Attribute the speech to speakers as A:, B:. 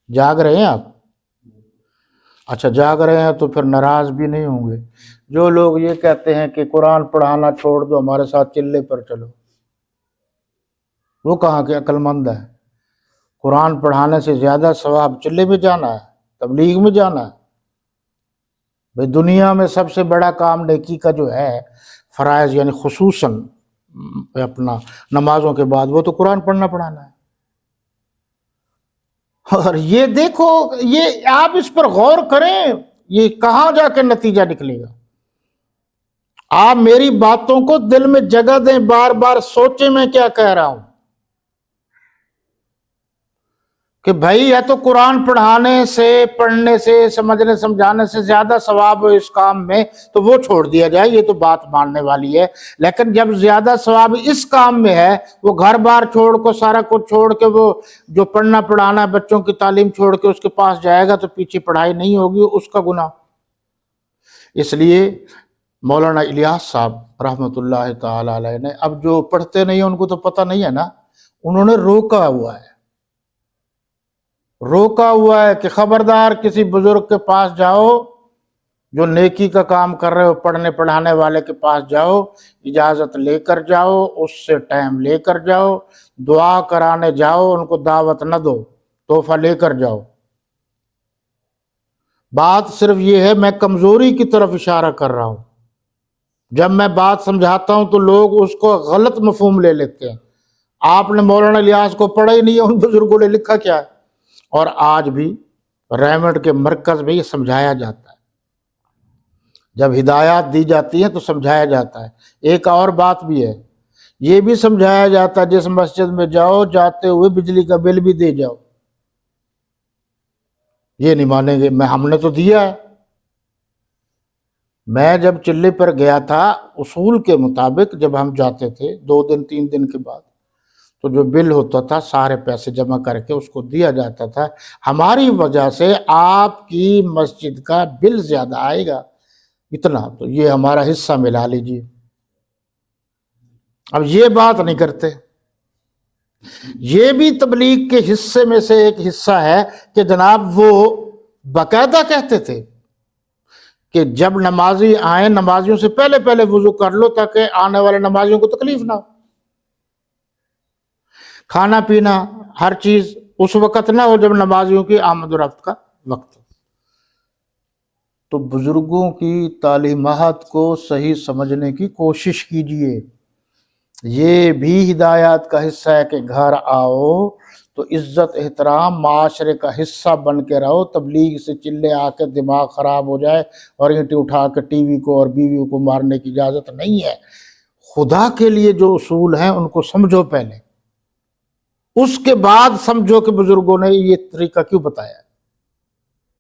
A: جاگ رہے ہیں آپ؟ اچھا جاگ رہے ہیں تو پھر ناراض بھی نہیں ہوں گے جو لوگ یہ کہتے ہیں کہ قرآن پڑھانا چھوڑ دو، ہمارے ساتھ چلے پر چلو، وہ کہاں کے عقل مند ہے؟ قرآن پڑھانے سے زیادہ ثواب چلے میں جانا ہے، تبلیغ میں جانا ہے؟ بھئی دنیا میں سب سے بڑا کام نیکی کا جو ہے فرائض، یعنی خصوصاً اپنا نمازوں کے بعد، وہ تو قرآن پڑھنا پڑھانا ہے۔ اور یہ دیکھو، یہ آپ اس پر غور کریں، یہ کہاں جا کے نتیجہ نکلے گا۔ آپ میری باتوں کو دل میں جگہ دیں، بار بار سوچیں میں کیا کہہ رہا ہوں، کہ بھائی یا تو قرآن پڑھانے سے، پڑھنے سے، سمجھنے سمجھانے سے زیادہ ثواب ہو اس کام میں تو وہ چھوڑ دیا جائے، یہ تو بات ماننے والی ہے۔ لیکن جب زیادہ ثواب اس کام میں ہے، وہ گھر بار چھوڑ کو، سارا کچھ چھوڑ کے، وہ جو پڑھنا پڑھانا ہے، بچوں کی تعلیم چھوڑ کے اس کے پاس جائے گا تو پیچھے پڑھائی نہیں ہوگی، اس کا گناہ۔ اس لیے مولانا الیاس صاحب رحمۃ اللہ تعالی علیہ نے، اب جو پڑھتے نہیں ہیں ان کو تو پتہ نہیں ہے نا، انہوں نے روکا ہوا ہے کہ خبردار کسی بزرگ کے پاس جاؤ، جو نیکی کا کام کر رہے ہو، پڑھنے پڑھانے والے کے پاس جاؤ، اجازت لے کر جاؤ، اس سے ٹائم لے کر جاؤ، دعا کرانے جاؤ، ان کو دعوت نہ دو، تحفہ لے کر جاؤ۔ بات صرف یہ ہے، میں کمزوری کی طرف اشارہ کر رہا ہوں۔ جب میں بات سمجھاتا ہوں تو لوگ اس کو غلط مفہوم لے لیتے ہیں۔ آپ نے مولانا الیاس کو پڑھا ہی نہیں ہے، ان بزرگوں نے لکھا کیا ہے؟ اور آج بھی ریمنڈ کے مرکز میں یہ سمجھایا جاتا ہے، جب ہدایات دی جاتی ہیں تو سمجھایا جاتا ہے۔ ایک اور بات بھی ہے، یہ بھی سمجھایا جاتا ہے، جس مسجد میں جاؤ جاتے ہوئے بجلی کا بل بھی دے جاؤ۔ یہ نہیں مانیں گے، ہم نے تو دیا ہے۔ میں جب چلے پر گیا تھا، اصول کے مطابق جب ہم جاتے تھے 2 دن 3 دن کے بعد، تو جو بل ہوتا تھا سارے پیسے جمع کر کے اس کو دیا جاتا تھا۔ ہماری وجہ سے آپ کی مسجد کا بل زیادہ آئے گا، اتنا تو یہ ہمارا حصہ ملا لیجیے۔ اب یہ بات نہیں کرتے۔ یہ بھی تبلیغ کے حصے میں سے ایک حصہ ہے کہ جناب وہ باقاعدہ کہتے تھے کہ جب نمازی آئیں، نمازیوں سے پہلے پہلے وضو کر لو تاکہ آنے والے نمازیوں کو تکلیف نہ ہو۔ کھانا پینا ہر چیز اس وقت نہ ہو جب نمازیوں کی آمد و رفت کا وقت ہو۔ تو بزرگوں کی تعلیمات کو صحیح سمجھنے کی کوشش کیجیے۔ یہ بھی ہدایات کا حصہ ہے کہ گھر آؤ تو عزت احترام معاشرے کا حصہ بن کے رہو۔ تبلیغ سے چلے آ کے دماغ خراب ہو جائے اور اینٹیں اٹھا کے ٹی وی کو اور بیویوں کو مارنے کی اجازت نہیں ہے۔ خدا کے لیے جو اصول ہیں ان کو سمجھو پہلے، اس کے بعد سمجھو کہ بزرگوں نے یہ طریقہ کیوں بتایا۔